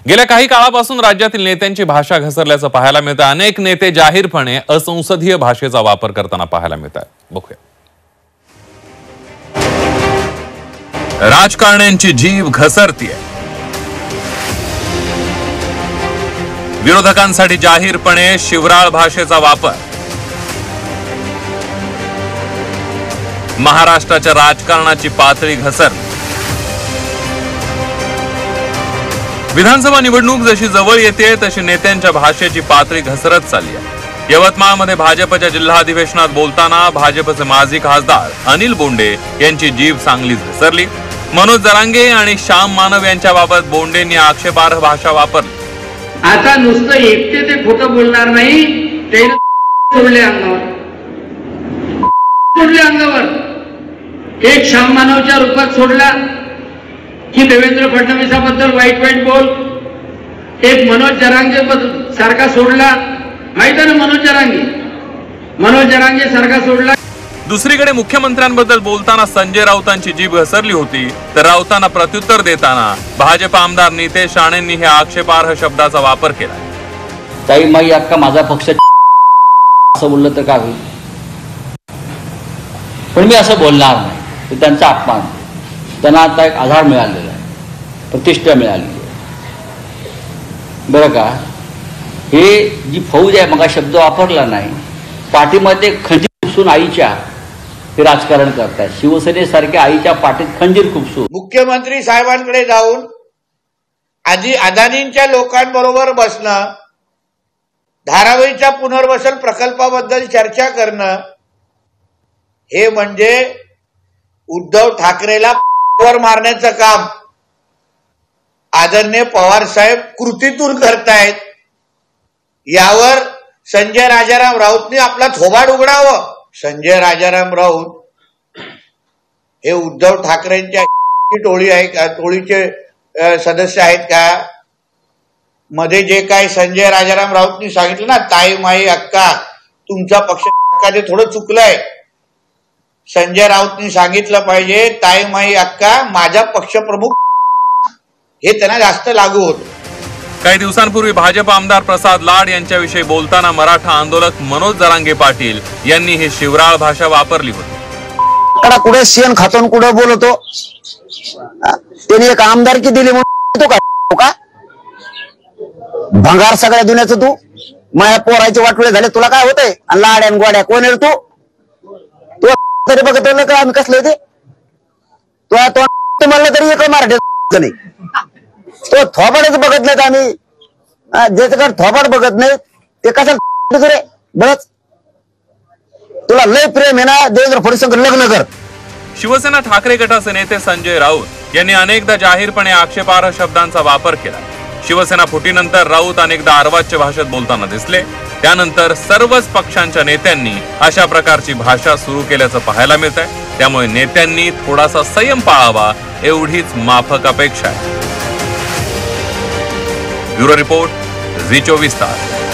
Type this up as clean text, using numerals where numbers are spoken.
गेल्या काही काळापासून राज्यातील नेत्यांची भाषा घसरल्याचं पाहायला मिळतं। अनेक नेते जाहीरपणे असंसदीय भाषेचा वापर करताना पाहायला मिळतात। बघूया। राजकारण्यांची जीभ घसरतीये। विरोधकांसाठी जाहीरपणे शिवराळ भाषेचा वापर। महाराष्ट्राच्या राजकारणाची पातळी घसरली। विधानसभा निवडणूक जशी जवळ येते तशी नेत्यांच्या भाषेची पातळी घसरत चालली आहे। यवतमाळमध्ये भाजपच्या जिल्हा अधिवेशनात बोलताना भाजपचे माजी खासदार अनिल बोंडे यांची जीभ चांगलीच घसरली। मनोज जरांगे आणि श्याम मानव यांच्या बाबत बोंडेंनी आक्षेपार्ह भाषा वापरली। आता नुसतं एकटे ते खोटं बोलणार नाही, ते सोडले अंगावर एक श्याम मानवच्या रूपात सोडला की देवेंद्र फडणवीसाबद्दल वाईट बोल, एक मनोज जरांगे सारखा सोडला, माहित आहे ना मनोज जरांगे सारखा सोडला। दुसरीकडे मुख्यमंत्र्यांबद्दल बोलताना संजय राऊतांची जीभ घसरली होती, तर राऊतांना प्रत्युत्तर देताना भाजप आमदार नितेश राणेंनी हे आक्षेपार्ह शब्दाचा वापर केला। ताई माई अक्का माझा पक्ष असं बोललं तर काय होईल, पण मी असं बोलणार नाही। ते त्यांचा अपमान, त्यांना आता एक आधार मिळालेला आहे, प्रतिष्ठा मिळाली आहे बरं का। हे जी फौज आहे, मग शब्द वापरला नाही, पाठीमध्ये खंजीर खुपसून आईच्या हे राजकारण करतात। शिवसेनेसारख्या आईच्या पाठीत खंजीर खुपसून मुख्यमंत्री साहेबांकडे जाऊन आधी अदानींच्या लोकांबरोबर बसणं, धारावीच्या पुनर्वसन प्रकल्पाबद्दल चर्चा करणं, हे म्हणजे उद्धव ठाकरेला वर मारण्याचं काम आदरणीय पवार साहेब कृतीतून करतायत। यावर संजय राजाराम राऊतनी आपला थोबाड उघडावं। संजय राजाराम राऊत हे उद्धव ठाकरेंच्या टोळी आहे का, टोळीचे सदस्य आहेत का? मध्ये जे काय संजय राजाराम राऊतनी सांगितलं ना, ताई माई अक्का तुमचा पक्ष ते थोडं चुकलंय। संजय राऊतनी सांगितलं पाहिजे ताई माई अक्का माझा पक्षप्रमुख, हे त्यांना जास्त लागू होतं। काही दिवसांपूर्वी भाजप आमदार प्रसाद लाड यांच्याविषयी बोलताना मराठा आंदोलक मनोज जरांगे पाटील यांनी ही शिवराळ भाषा वापरली होती। कुठे शेण खातो कुठे बोलतो, त्यांनी एक आमदारकी दिली म्हणून का भंगार सगळ्या दुनियाचं तू माझ्या पोराचे वाटोळे झाले, तुला काय होतंय? आणि लाड्या गोड्या कोण आहे तू तरी बघत का आम्ही कसलं ते तो म्हणलं तरी एक मराठी नाही, तो थोबाडच बघत नाहीत आम्ही, ज्याच्याकडे थोबाड बघत नाही ते कशाला रे बरंच। तुला लय प्रेम आहे ना, देवेंद्र फडणवीस लग्न कर। शिवसेना ठाकरे गटाचे नेते संजय राऊत यांनी अनेकदा जाहीरपणे आक्षेपार्ह शब्दांचा वापर केला। शिवसेना फुटीनंतर राऊत अनेकदा अर्वाच्य भाषेत बोलताना दिसले। त्यानंतर सर्वच पक्षांच्या नेत्यांनी अशा प्रकारची भाषा सुरू केल्याचं पाहायला मिळत आहे। त्यामुळे नेत्यांनी थोडासा संयम पाळावा एवढीच माफक अपेक्षा आहे। ब्युरो रिपोर्ट, झी 24 तास।